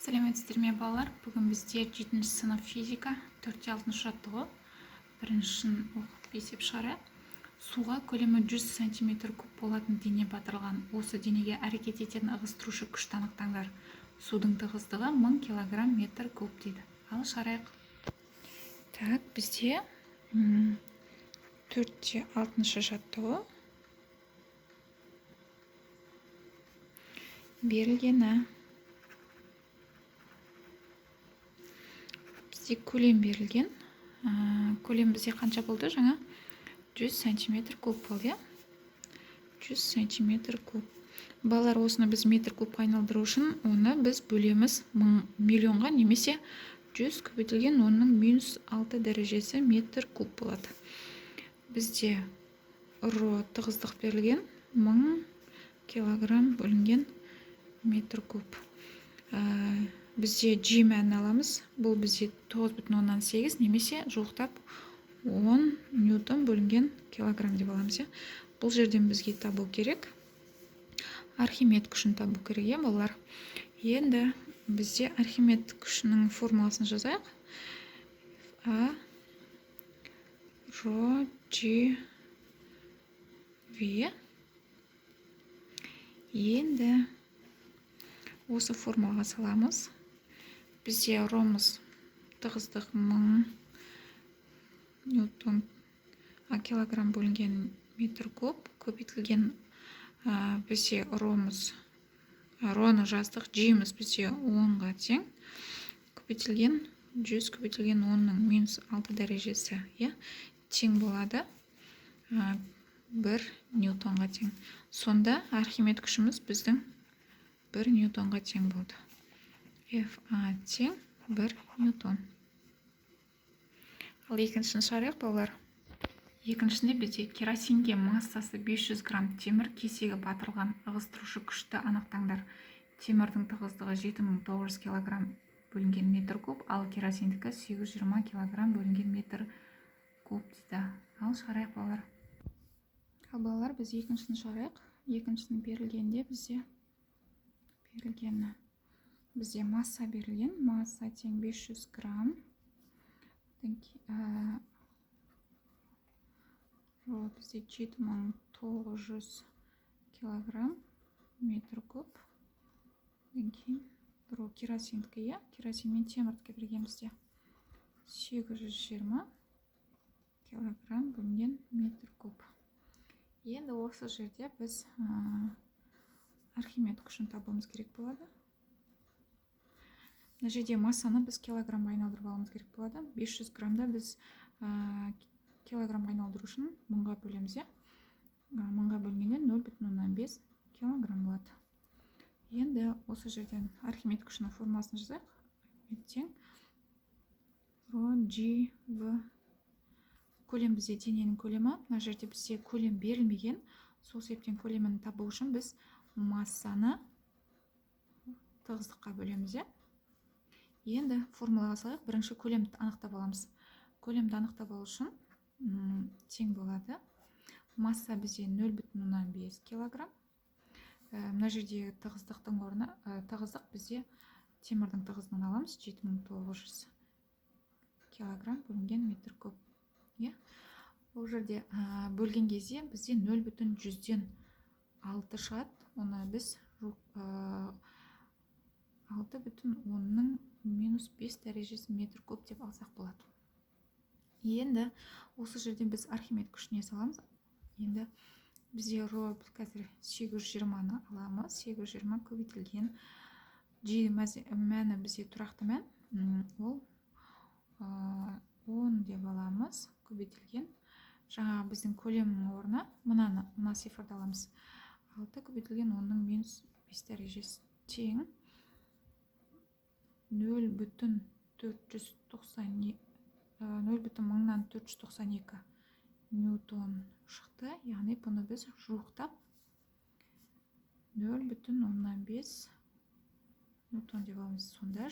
Сәлеметсіздер ме балалар? Бүгін бізде 7 сынып физика 4-6 жаттығу. Біріншісін оқып есеп шығарайық. Суға көлемі 100 см куб болатын дене батырылған. Осы денеге әрекет ететін ығыстырушы күшті анықтаңдар. Судың тығыздығы 1000 кг метр куб дейді. Ал шығарайық. Так, бізде 4-6 жаттығу берілгені. Бізде көлем берілген. Көлем бізде қанша болды жаңа? 100 см куб болды. 100 см куб. Балалар, осыны біз метр кубқа айналдыру үшін оны біз бөлеміз миллионға, немесе 100 көбейтілген 10⁻6 дәрежесі метр куб болады. Бізде ро тығыздық берілген 1000 кг бөлінген метр куб. Бізде G мәнін аламыз. Бұл бізде 9,8 немесе жуықтап 10 ньютон бөлінген килограмм деп аламыз. Бұл жерден бізге табу керек. Архимед күшін табу керек, балалар. Енді бізде Архимед күшінің формуласын жазайық. А ро G V. Енді осы формулаға саламыз. Бізде ромыз тығыздық 1000 ньютон килограмм бөлінген метр куб көбейтілген. Бізде роны жаздық, G'міз бізде 10-ға тең, көбейтілген 100 көбейтілген 10⁻6 дәрежесі тең болады 1 ньютонға тең. Сонда Архимед күшіміз біздің 1 ньютонға тең болды. Фа тең 1 ньютон. Ал екіншісін шығарайық, балалар. Екіншісінде бізде керосинге массасы 500 грамм темір кесегі батырылған. Ығыстырушы күшті анықтаңдар. Темірдің тығыздығы 7900 кг бөлінген метр куб, ал керосиндікі 820 кг бөлінген метр куб дейді. Ал шығарайық, балалар. Ал балалар, біз екіншісін шығарайық. Екіншісін берілгенде бізде масса берілген. Масса тең 500 грамм. Бізде 7900 кг метр куб. Керосиндікі, керосин мен темірдікі берген бізде 820 кг бөлінген метр куб. Енді осы жерде біз Архимед күшін табуымыз керек болады. Мына жерде массаны біз килограммға айналдырып алуымыз керек болады. 500 граммда біз килограммға айналдыру үшін 1000-ға бөлеміз. 1000-ға бөлгенде 0,5 килограмм болады. Енді осы жерден Архимед күшінің формуласын жазайық. Тең ро G V. Көлем бізде дененің көлемі. Мына жерде бізде көлем берілмеген. Сол себептен көлемін табу үшін біз массаны тығыздыққа бөлеміз. Енді формулаға салайық. Бірінші көлемді анықтап аламыз. Көлемді анықтап алу үшін тең болады. Масса бізде 0,5 кг. Мына жерде тығыздықтың орнына тығыздық бізде темірдің тығыздығын аламыз. 7900 кг бөлінген метр куб. Бұл жерде бөлген кезде бізде 0,100-ден 6 шығады. Оны біз 6,10⁻5 дәрежесі метр куб деп алсақ болады. Енді осы жерден біз Архимед күшіне саламыз. Енді бізде ро қазір 820-ны аламыз. 820 көбейтілген. G мәні бізде тұрақты мән. Ол 10 деп аламыз. Көбейтілген. Жаңа біздің көлемнің орнына мына цифрды аламыз. 6 көбейтілген 10⁻5 дәрежесі тең 0,492 ньютон шықты. Яғни бұны біз жуықтап 0,5 ньютон деп аламыз. Сонда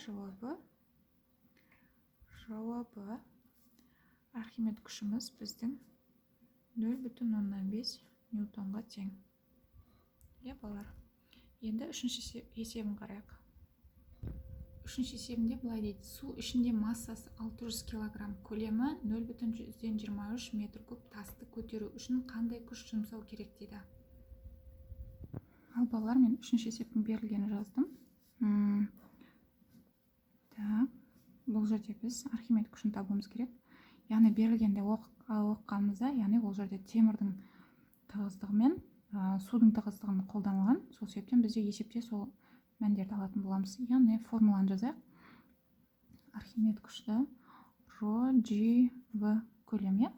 жауабы Архимед күшіміз біздің 0,5 ньютонға тең. Балалар. Енді үшінші есебін қарайық. Үшінші есебінде былай дейді: су ішінде массасы 600 кг, көлемі 0,123 метр куб тасты көтеру үшін қандай күш жұмсау керек дейді. Ал балалар, мен үшінші есептің берілгенін жаздым. Так, бұл жерде біз Архимед күшін табуымыз керек. Яғни берілгенде оқығанымызда, яғни ол жерде темірдің тығыздығы мен судың тығыздығын қолданылған. Сол себептен бізде есепте сол мәндерді алатын боламыз. Яғни формуланы жазайық. Архимед күшті ро G В көлем,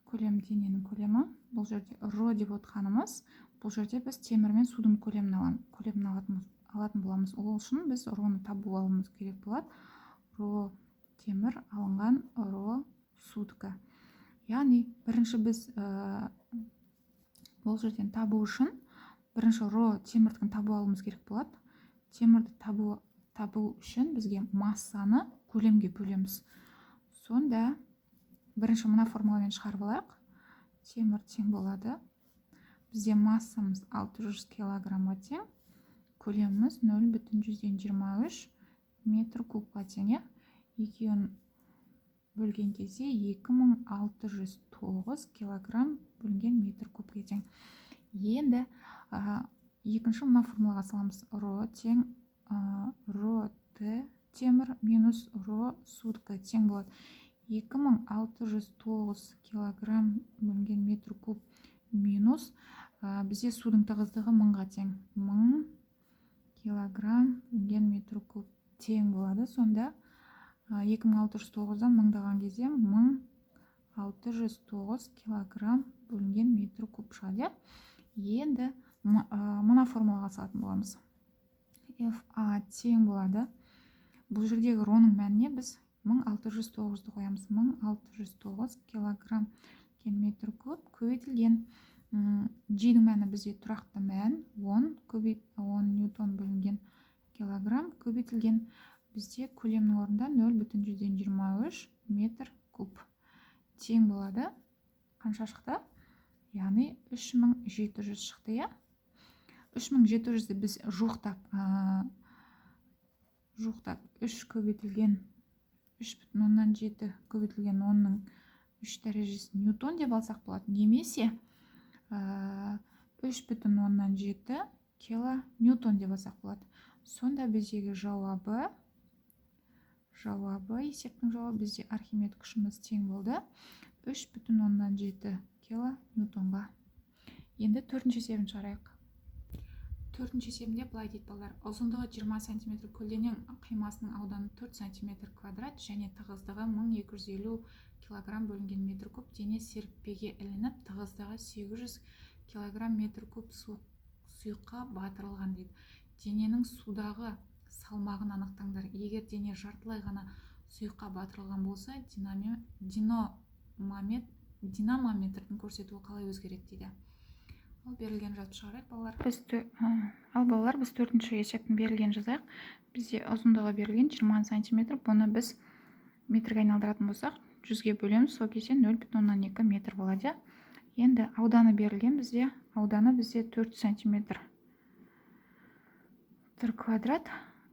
көлем дененің көлемі. Бұл жерде ро деп отқанымыз, бұл жерде біз темір мен судың көлемін алатын боламыз. Ол үшін біз роны табу алуымыз керек болады. Ро темір алынған ро судқа. Яғни бірінші біз бұл жерден табу үшін бірінші ро темірдің табу алуымыз керек болады. Темірді табу үшін бізге массаны көлемге бөлеміз. Сонда бірінші мына формуламен шығарып алайық. Темір тең болады. Бізде массамыз 600 килограммға тең, көлеміміз 0,123 метр кубқа тең. Екеуін бөлген кезде 2609 килограмм бөлінген метр кубқа тең. Енді екінші мына формулаға саламыз. Ро тең ро Т темір минус ро судқа тең болады. 2609 килограмм бөлінген метр куб минус бізде судың тығыздығы 1000-ға тең. 1000 килограмм бөлінген метр куб тең болады. Сонда 2609-дан 1000-даған кезде 1609 килограмм бөлінген метр куб шығады. Енді мына формулаға салатын боламыз. Фа тең болады. Бұл жердегі роның мәніне біз 1609-ды қоямыз. 1609 килограмм метр куб көбейтілген G-дің мәні бізде тұрақты мән 10 ньютон бөлінген килограмм көбейтілген бізде көлемнің орнында 0,123 метр куб тең болады. Қанша шықты? Яғни 3700 шықты. 3700-ді біз жоқтап 3 көбейтілген 3,7 көбейтілген 10-ның 3 дәрежесі ньютон деп алсақ болады. Немесе 3,7 кило ньютон деп алсақ болады. Сонда біздегі жауабы, есептің жауабы бізде Архимед күшіміз тең болды 3,7 кило ньютонға. Енді төртінші есебін шығарайық. Төртінші есебінде былай дейді балалар: ұзындығы 20 см көлденең қимасының ауданы 4 см квадрат және тығыздығы 1250 кг бөлінген метр куб дене серіппеге ілініп, тығыздығы 800 кг метр куб сұйыққа батырылған дейді. Дененің судағы салмағын анықтаңдар. Егер дене жартылай ғана сұйыққа батырылған болса, динамометрдің көрсетуі қалай өзгереді дейді. Ал берілген жазып шығарайық балалар. Біз төртінші есептің берілген жазайық. Бізде ұзындығы берілген 20 см. Бұны біз метрге айналдыратын болсақ, 100-ге бөлеміз. Сол кезде 0,2 метр болады. Енді ауданы берілген бізде. Ауданы бізде 4 см квадрат.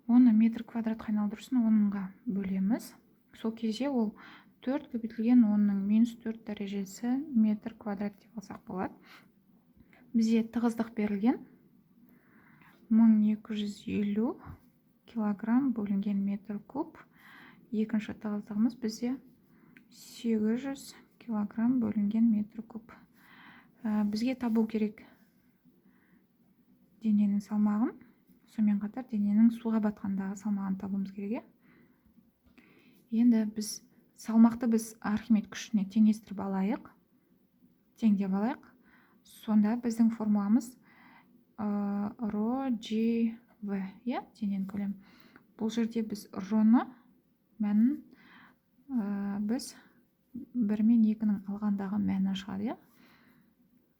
Оны метр квадратқа айналдырсын 10-ға бөлеміз. Сол кезде ол 4 көбейтілген 10-ның -4 дәрежесі метр квадрат деп алсақ болады. Бізде тығыздық берілген 1250 килограмм бөлінген метр куб. Екінші тығыздығымыз бізде 800 килограмм бөлінген метр куб. Бізге табу керек дененің салмағын, сонымен қатар дененің суға батқандағы салмағын табуымыз керек. Енді біз салмақты Архимед күшіне теңестіріп алайық. Тең деп алайық. Сонда біздің формуламыз ро G В, дененің көлемі. Бұл жерде біз роны мәнін біз 1 мен 2-ның алғандағы мәні шығады.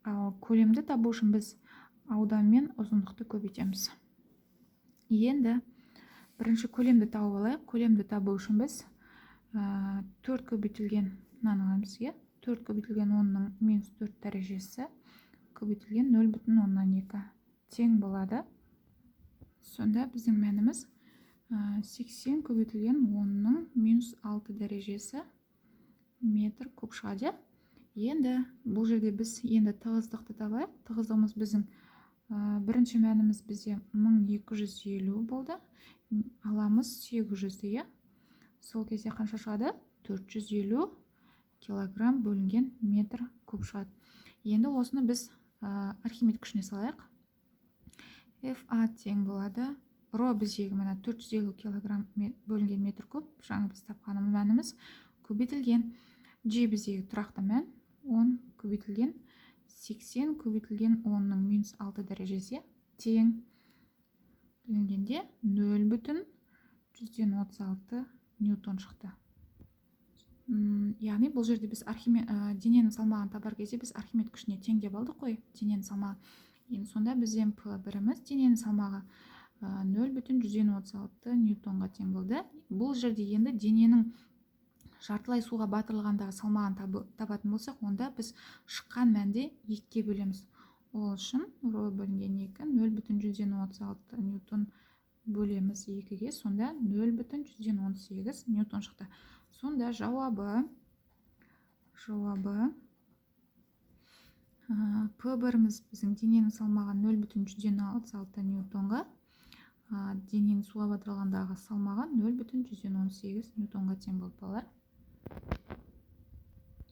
Ал көлемді табу үшін біз аудан мен ұзындықты көбейтеміз. Енді бірінші көлемді тауып алайық. Көлемді табу үшін біз 4 көбейтілген 4 көбейтілген 10-ның -4 дәрежесі көбейтілген 0,2 тең болады. Сонда біздің мәніміз 80 көбейтілген 10-ның -6 дәрежесі метр куб шығады. Енді бұл жерде біз енді тығыздықты табайық. Тығыздығымыз біздің бірінші мәніміз бізде 1250 болды. Аламыз 800-ді. Сол кезде қанша шығады? 450 килограмм бөлінген метр куб шығады. Енді осыны біз Архимед күшіне салайық. FA тең болады. Ро біздегі мына 450 килограмм бөлінген метр куб. Жаңа біз тапқан мәніміз көбейтілген. G біздегі тұрақты мән 10 көбейтілген 80 көбейтілген 10-ның -6 дәрежесі тең бөлінгенде 0,136 ньютон шықты. Яғни бұл жерде біз дененің салмағын табар кезде біз Архимед күшіне тең деп алдық қой, дененің салмағы. Енді сонда бізден P біріміз дененің салмағы 0,136 ньютонға тең болды. Бұл жерде енді дененің жартылай суға батырылғандағы салмағын табатын болсақ, онда біз шыққан мәнде 2-ке бөлеміз. Ол үшін ро бөлінген 2 0,136 ньютон бөлеміз 2-ге, сонда 0,118 ньютон шықты. Сонда жауабы P біріміз біздің дененің салмағы 0,136 ньютонға, дененің суға батырылғандағы салмағы 0,118 ньютонға тең болып балар.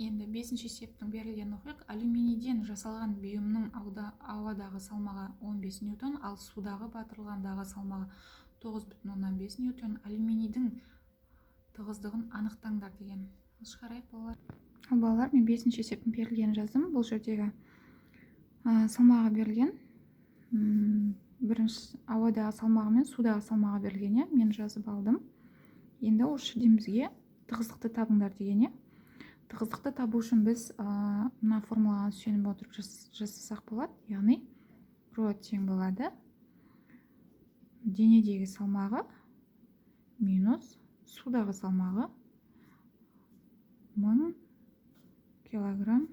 Енді 5-ші есептің берілгенін оқиық. Алюминийден жасалған бұйымның ауадағы салмағы 15 ньютон, ал судағы батырылғандағы салмағы 9,5 ньютон. Алюминийдің тығыздығын анықтаңдар деген. Шығарайық балалар. Балалар, мен 5-ші есептің берілгенін жаздым. Бұл жердегі салмағы берілген. Бірінші ауадағы салмағы мен судағы салмағы берілген. Мен жазып алдым. Енді осы жерден бізге тығыздықты табыңдар деген. Тығыздықты табу үшін біз мына формулаға сүйеніп отырып жасасақ болады. Яғни ро тең болады денедегі салмағы минус судағы салмағы 1000 килограмм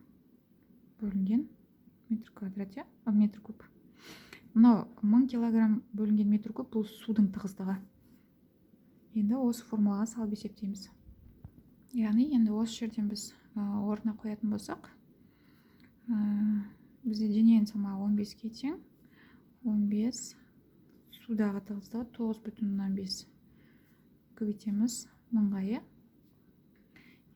бөлінген метр квадрат, метр куб. Мынау 1000 килограмм бөлінген метр куб бұл судың тығыздығы. Енді осы формулаға салып есептейміз. Яғни енді осы жерден біз орнына қоятын болсақ, бізде дененің салмағы 15-ке тең, 15 судағы тығыздығы 9,5 көбейтеміз 1000-ға.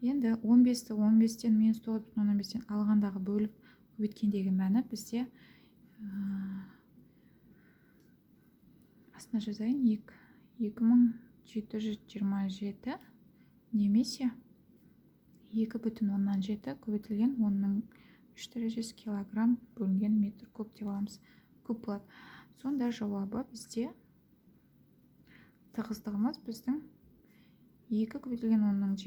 Енді 15-ті 15-тен минус 9,5-тен алғандағы бөліп көбейткендегі мәні бізде астына жазайын 2727 немесе 2,7 көбейтілген 10-ның 3 дәрежесі килограмм бөлінген метр куб деп аламыз. Куб болады. Сонда жауабы бізде тығыздығымыз біздің 2 көбейтілген 10-ның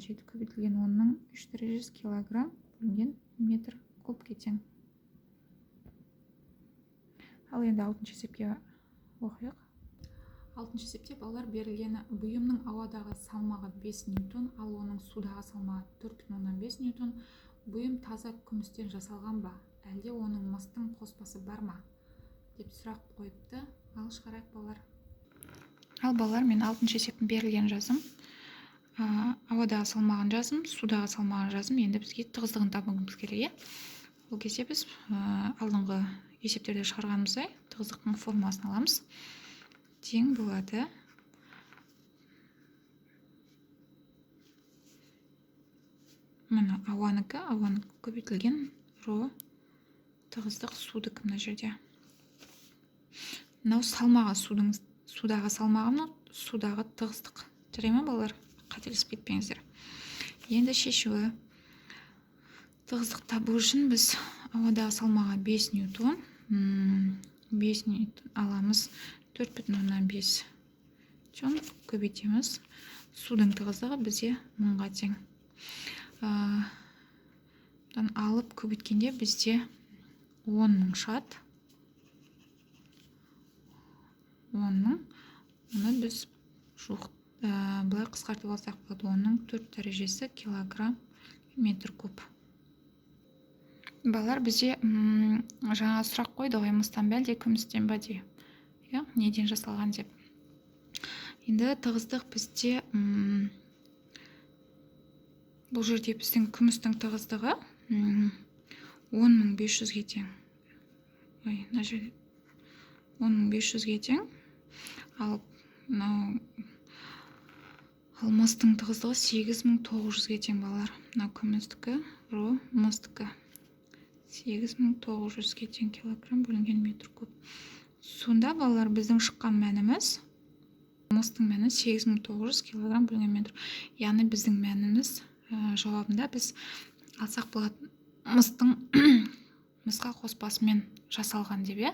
7 көбейтілген 10-ның 3 дәрежесі килограмм бөлінген метр кубке тең. Ал енді 6-шы есепке оқиық. 6-шы есепте балалар берілгені бұйымның ауадағы салмағы 5 ньютон, ал оның судағы салмағы 4,5 ньютон. Бұйым таза күмістен жасалған ба, әлде оның мыстың қоспасы бар ма? Деп сұрақ қойыпты. Ал шығарайық балалар. Ал балалар, мен 6-шы есептің берілген жазым. Ауадағы салмағын жазым, судағы салмағын жазым. Енді бізге тығыздығын табуымыз керек. Ол кезде біз алдыңғы есептерде шығарғанымыздай тығыздықтың формуласын аламыз. Тең болады мына ауаныкі көбейтілген ро тығыздық судыкі мына жерде. Мынау салмағы судағы салмағы, судағы тығыздық. Жарай ма балалар? Қателесіп кетпеңіздер. Енді шешуі. Тығыздық табу үшін біз ауадағы салмағы 5 ньютон. 5 ньютон аламыз 4,5 ньютон көбейтеміз. Судың тығыздығы бізде 1000-ға тең. Алып көбейткенде бізде 10,000 шығады. 10,000. Оны біз былай қысқартып алсақ болады. 10-ның 4 дәрежесі килограмм метр куб. Балалар, бізде жаңа сұрақ қойды ғой, мыстан ба әлде күмістен ба де. Неден жасалған деп. Енді тығыздық бізде бұл жерде біздің күмістің тығыздығы 10.500-ге тең. Ой, мына жерде 10.500-ге тең. Ал мыстың тығыздығы 8.900-ге тең балалар. Мынау күмістікі, мыстікі 8.900-ге тең килограмм бөлінген метр куб. Сонда балалар біздің шыққан мәніміз, мыстың мәні 8.900 килограмм бөлінген метр. Яғни біздің мәніміз жауабында біз алсақ болады мыстың мысқа қоспасымен жасалған деп, е?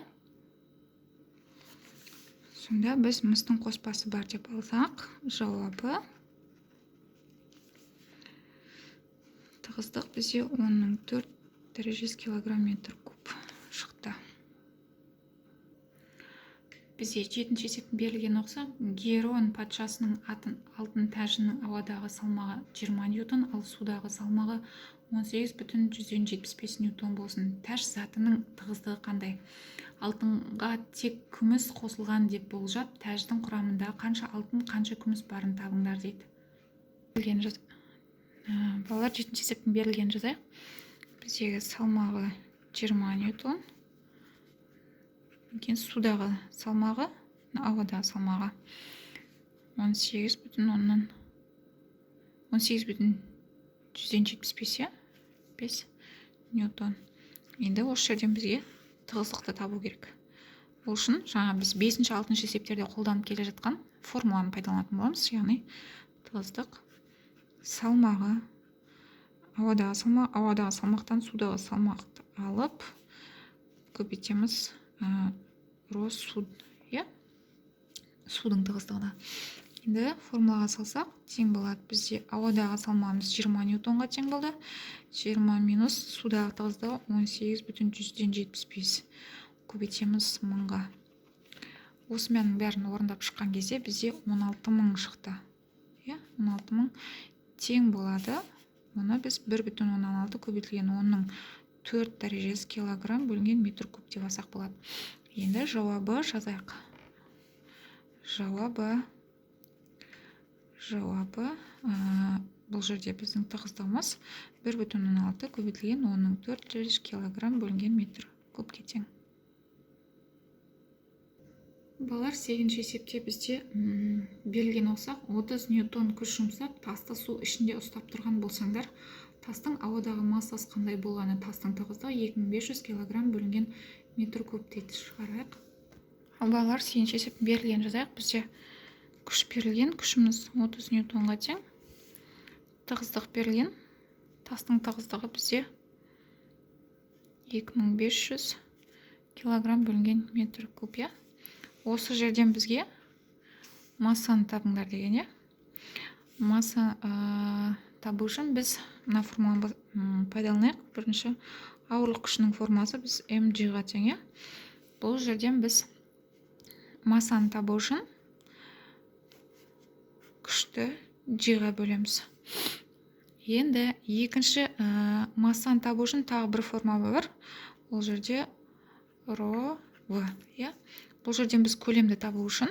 Сонда біз мыстың қоспасы бар деп алсақ, жауабы тығыздық бізде 10.4 дәрежесі килограмм метр куб шықты. Бізде 7-ші есептің берілген оқса, Герон патшасының алтын тәжінің ауадағы салмағы 20 ньютон, ал судағы салмағы 18,175 ньютон болсын. Тәж затының тығыздығы қандай? Алтынға тек күміс қосылған деп болжап, тәждің құрамында қанша алтын, қанша күміс барын табыңдар дейді. Балалар 7-ші есептің берілген жазайық. Біздегі салмағы 20 ньютон. Судағы салмағы, ауадағы салмағы 18,175 ньютон. Енді осы жерден бізге тығыздықты табу керек. Бұл үшін жаңа біз 5-ші 6-ші есептерде қолданып келе жатқан формуланы пайдаланатын боламыз. Яғни тығыздық салмағы, ауадағы салмақтан судағы салмақты алып көбейтеміз судың тығыздығына. Енді формулаға салсақ, тең болады. Бізде ауадағы салмағымыз 20 ньютонға тең болды. 20 минус судағы тығыздығы 18,175. Көбейтеміз 1000-ға. Осы мәннің бәрін орындап шыққан кезде бізде 16.000 шықты. 16.000 тең болады. Оны біз 1,16 көбейтілген 10-ның 4 дәрежесі килограмм бөлінген метр куб деп алсақ болады. Енді жауабы жазайық. Жауабы бұл жерде біздің тығыздығымыз 1,16 көбейтілген 10-ның 4 дәрежесі килограмм бөлінген метр кубке тең. Балалар 8-ші есепте бізде берілген олсақ, 30 ньютон күш жұмсап, тасты су ішінде ұстап тұрған болсаңдар, тастың ауадағы массасы қандай болғаны, тастың тығыздығы 2500 килограмм бөлінген метр куб дейді. Шығарайық. Ал балалар 8-ші есептің берілген жазайық. Бізде күш берілген, күшіміз 30 ньютонға тең. Тығыздық берілген, тастың тығыздығы бізде 2500 килограмм бөлінген метр куб. Осы жерден бізге массаны табыңдар деген. Масса табу үшін біз мына формуланы пайдаланайық. Бірінші ауырлық күшінің формуласы біз mg-ға тең. Бұл жерден біз массаны табу үшін күшті g-ға бөлеміз. Енді екінші массаны табу үшін тағы бір формула бар. Ол жерде ρ v. Бұл жерден біз көлемді табу үшін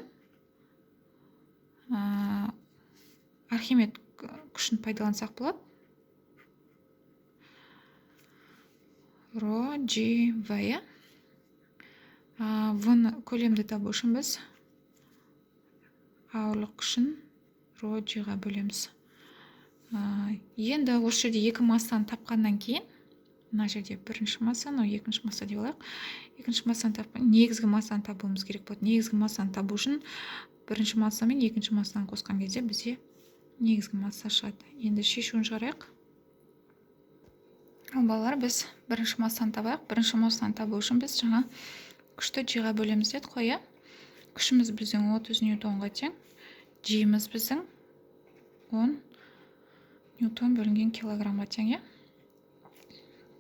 Архимед күшін пайдалансақ болады. ρ g v. В-ны көлемді табу үшін біз ауырлық күшін ρ g-ға бөлеміз. Енді осы жерде екі массаны тапқаннан кейін, мына жерде бірінші масса, екінші масса деп алайық. Екінші массаны тапқан, негізгі массаны табуымыз керек болады. Негізгі массаны табу үшін бірінші масса мен екінші массаны қосқан кезде бізде негізгі масса шығады. Енді шешуін шығарайық. Ал балалар, біз бірінші массаны табайық. Бірінші массаны табу үшін біз жаңа күшті g-ға бөлеміз дедік қой. Күшіміз біздің 30 ньютонға тең. G-міз біздің 10 ньютон бөлінген килограммға тең.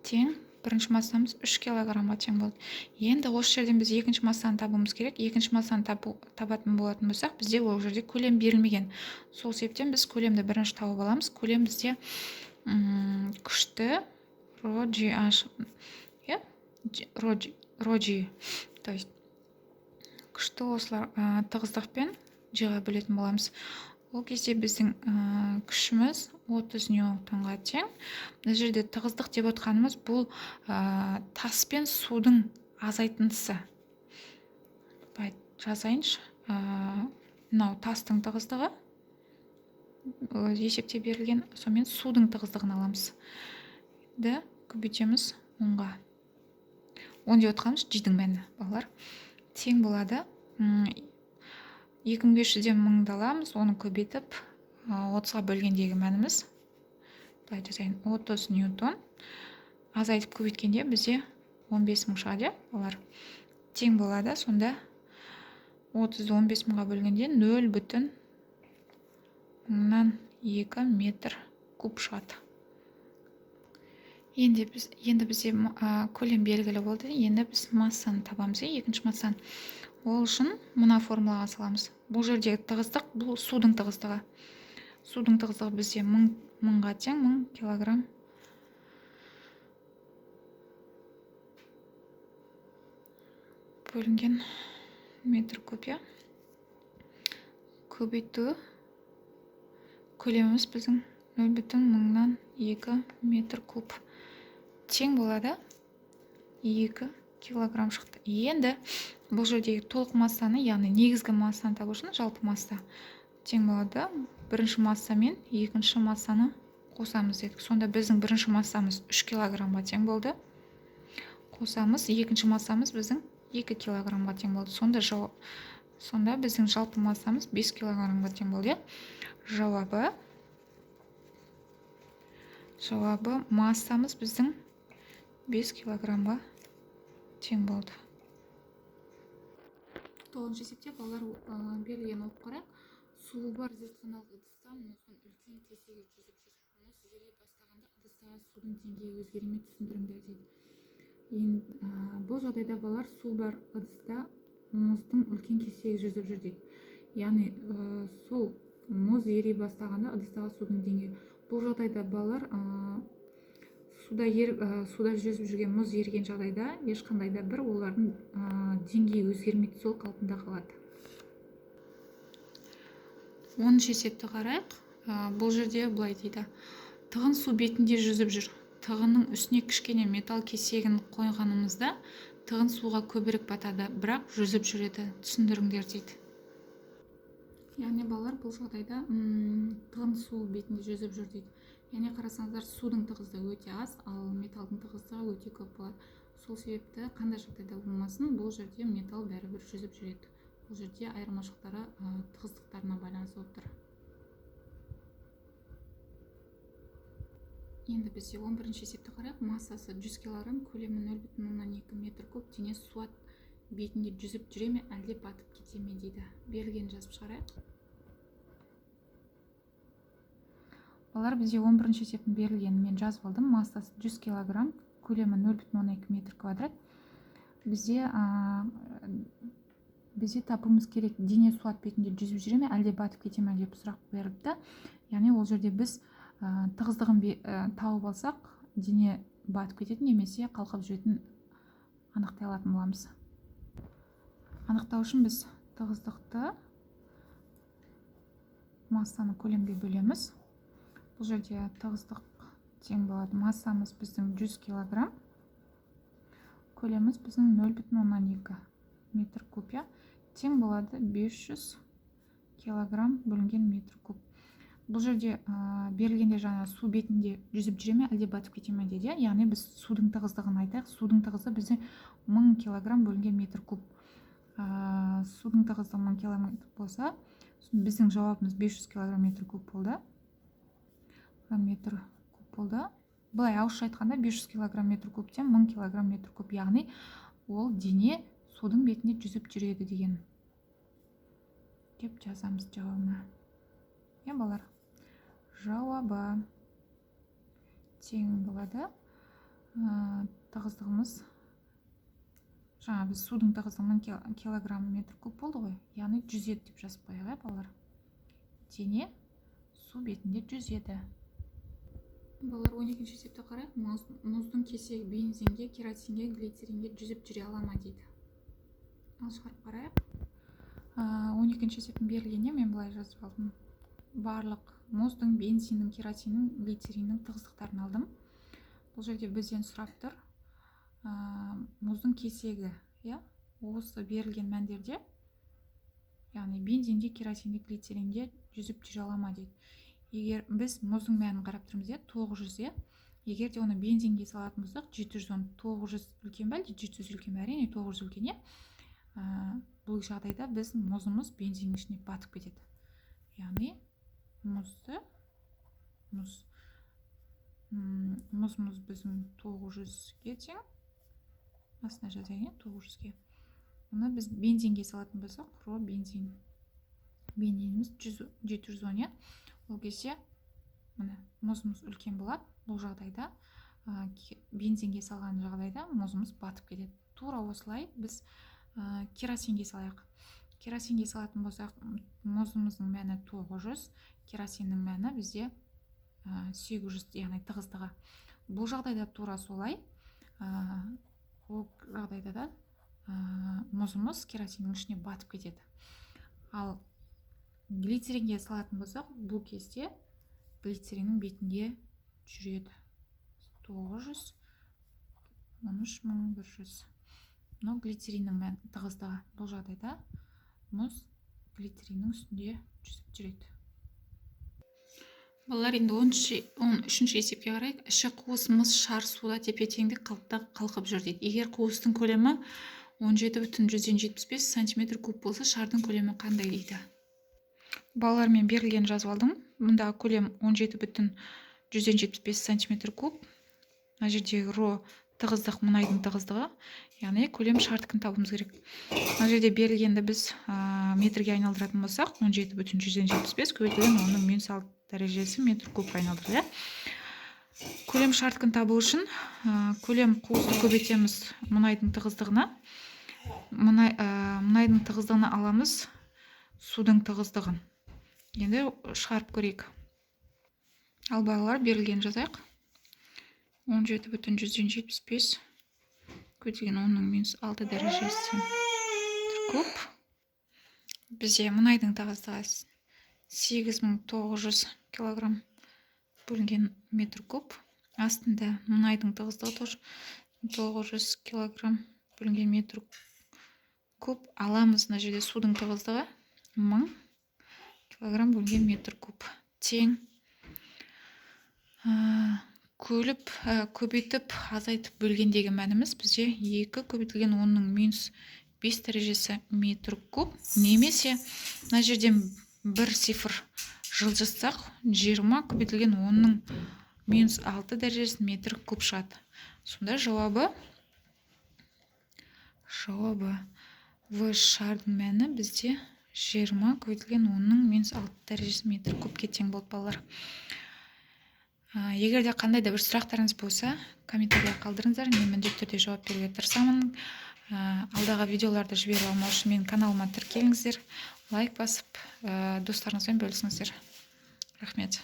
Тең. Бірінші массамыз 3 килограммға тең болды. Енді осы жерден біз екінші массаны табуымыз керек. Екінші массаны табатын болатын болсақ, бізде ол жерде көлем берілмеген. Сол себептен біз көлемді бірінші тауып аламыз. Көлем бізде күшті ρ g. То есть күшті осылар тығыздықпен жыға бөлетін боламыз. Ол кезде біздің күшіміз 30 ньютонға тең. Мына жерде тығыздық деп отқанымыз бұл тас пен судың азайтындысы. Жазайыншы. Мынау тастың тығыздығы есепте берілген, сонымен судың тығыздығын аламыз. Көбейтеміз 10-ға. 10 деп отқанымыз G-дің мәні, балалар. Тең болады 2500-ден 1000-ды аламыз, оны көбейтіп 30-ға бөлгендегі мәніміз. Былай жазайын, 30 ньютон. Азайтып көбейткенде бізде 15000 шығады, балалар. Тең болады, сонда 30-ды 15000-ға бөлгенде 0,02 метр куб шығады. Енді бізде көлем белгілі болды. Енді біз массаны табамыз, екінші массаны. Ол үшін мына формулаға саламыз. Бұл жердегі тығыздық, бұл судың тығыздығы. Судың тығыздығы бізде 1000-ға тең, 1000 килограмм. Бөлінген метр куб. Көбейту көлеміміз біздің 0,02 метр куб. Тең болады 2 килограмм шықты. Енді бұл жердегі толық массаны, яғни негізгі массаны табу үшін жалпы масса тең болады. Бірінші масса мен екінші массаны қосамыз дедік. Сонда біздің бірінші массамыз 3 килограммға тең болды. Қосамыз, екінші массамыз біздің 2 килограммға тең болды. Сонда біздің жалпы массамыз 5 килограммға тең болды. Жауабы массамыз біздің 5 килограммға тең болды. 9-шы есепте балалар берілген оқып қарайық. Суы бар зертханалық ыдыста мұздың үлкен кесегі жүзіп жүр. Мұз ере бастағанда ыдыстағы судың деңгейі өзгермей түсіндіріңдер дейді. Бұл жағдайда балалар су бар ыдыста мұздың үлкен кесегі жүзіп жүр дейді. Яғни сол мұз ере бастағанда ыдыстағы судың деңгейі. Бұл жағдайда балалар суда жүзіп жүрген мұз еріген жағдайда ешқандай да бір олардың деңгейі өзгермейді, сол қалпында қалады. 10-шы есепті қарайық. Бұл жерде былай дейді. Тығын су бетінде жүзіп жүр. Тығынның үстіне кішкене металл кесегін қойғанымызда тығын суға көбірек батады, бірақ жүзіп жүреді. Түсіндіріңдер дейді. Яғни балалар бұл жағдайда тығын су бетінде жүзіп жүр дейді. Яғни қарасаңыздар, судың тығыздығы өте аз, ал металдың тығыздығы өте көп болады. Сол себепті қандай жағдайда болмасын, бұл жерде металл бәрібір жүзіп жүреді. Бұл жерде айырмашылықтары тығыздықтарына байланысты болып тұр. Енді бізде 11-ші есепті қарайық. Массасы 100 кг, көлемі 0,02 метр куб, денесі су бетінде жүзіп жүре ме, әлде батып кете ме дейді. Берілген жазып шығарайық. Олар бізде 11-ші есептің берілгенін мен жазып алдым. Массасы 100 кг, көлемі 0,02 метр квадрат. Бізде табуымыз керек, дене су бетінде жүзіп жүре ме, әлде батып кете ме деп сұрақ беріліпті. Яғни ол жерде біз тығыздығын тауып алсақ, дене батып кететін немесе қалқып жүретін анықтай алатын боламыз. Анықтау үшін біз тығыздықты массаны көлемге бөлеміз. Бұл жерде тығыздық тең болады. Массамыз біздің 100 кг, көлеміміз біздің 0,02 метр куб. Тең болады 500 кг бөлінген метр куб. Бұл жерде берілгенде жаңа су бетінде жүзіп жүре ме, әлде батып кете ме дейді. Яғни біз судың тығыздығын айтайық. Судың тығыздығы бізде 1000 кг бөлінген метр куб. Судың тығыздығы 1000 кг болса, біздің жауабымыз 500 кг метр куб болды. Былай ауызша айтқанда 500 кг метр кубтен 1000 кг метр куб. Яғни ол дене судың бетінде жүзіп жүреді деген. Деп жазамыз жауабына. Балар, жауабы тең болады. Тығыздығымыз, жаңа біз судың тығыздығы 1000 кг метр куб болды ғой. Яғни 107 деп жазып қояйық, балар. Дене су бетінде жүзеді. Балар, 12-ші есепті қарайық. Мұздың кесегі бензинге, керосинге, глицеринге жүзіп жүре ала ма дейді. Ал шығарып қарайық. 12-ші есептің берілгенде мен былай жазып алдым. Барлық мұздың, бензиннің, керосиннің, глицериннің тығыздықтарын алдым. Бұл жерде бізден сұрап тұр. Мұздың кесегі, осы берілген мәндерде, яғни бензинде, керосинде, глицеринде жүзіп жүре ала ма дейді. Егер біз мұздың мәнін қарап тұрмыз, 900, егер де оны бензинге салатын болсақ, 710, 900 үлкен бе, 700 үлкен бе, әрине 900 үлкен. Бұл жағдайда біз мұзымыз бензиннің ішіне батып кетеді. Яғни мұзымыз біздің 900-ге тең. Астына жазайын, 900-ге. Оны біз бензинге салатын болсақ, бензин. Бензиніміз 710. Ол кезде мұзымыз үлкен болады. Бұл жағдайда бензинге салған жағдайда мұзымыз батып кетеді. Тура осылай біз керосинге салайық. Керосинге салатын болсақ, мұзымыздың мәні 900, керосиннің мәні бізде 800, яғни тығыздығы. Бұл жағдайда тура солай. Бұл жағдайда да мұзымыз керосиннің ішіне батып кетеді. Ал глицеринге салатын болсақ, бұл кезде глицериннің бетінде жүреді. 900, 13100. Но глицериннің мәні тығыздығы. Бұл жағдайда мұз глицериннің үстінде жүзіп жүреді. Балалар, енді 13-ші есепке қарайық. Іші қуыс мыс шар суда тепе-теңдік қалыпта қалқып жүр дейді. Егер қуыстың көлемі 17,175 см куб болса, шардың көлемі қандай дейді. Балалар, мен берілген жазып алдым. Мұндағы көлем 17,175 см куб. Мына жердегі ро тығыздық мұнайдың тығыздығы, яғни көлем шарттықын табуымыз керек. Мына жерде берілгенді біз метрге айналдыратын болсақ, 17,175 көбейтілген оның -6 дәрежесі метр кубқа айналдырды. Көлем шарттықын табу үшін көлем қуысты көбейтеміз мұнайдың тығыздығына. Мұнайдың тығыздығына аламыз судың тығыздығын. Енді шығарып көрейік. Ал балалар, берілген жазайық. 17,175 көбейтілген оның -6 дәрежесі куб. Бізде мұнайдың тығыздығы 8900 кг бөлінген метр куб. Астында мұнайдың тығыздығы 900 кг бөлінген метр куб. Аламыз мына жерде судың тығыздығы 1000 кг бөлінген метр куб. Тең көбейтіп азайтып бөлгендегі мәніміз бізде 2 көбейтілген оның -5 дәрежесі метр куб, немесе мына жерден бір цифр жылжытсақ 20 көбейтілген оның -6 дәрежесі метр куб шығады. Сонда жауабы В шардың мәні бізде 20 көбейтілген оның -6 дәрежесі метр кубке тең болды, балалар. Егер де қандай да бір сұрақтарыңыз болса, комментария қалдырыңыздар, мен міндетті түрде жауап беруге тырысамын. Алдағы видеоларды жіберіп алмау үшін менің каналыма тіркеліңіздер, лайк басып, достарыңызбен бөлісіңіздер. Рахмет.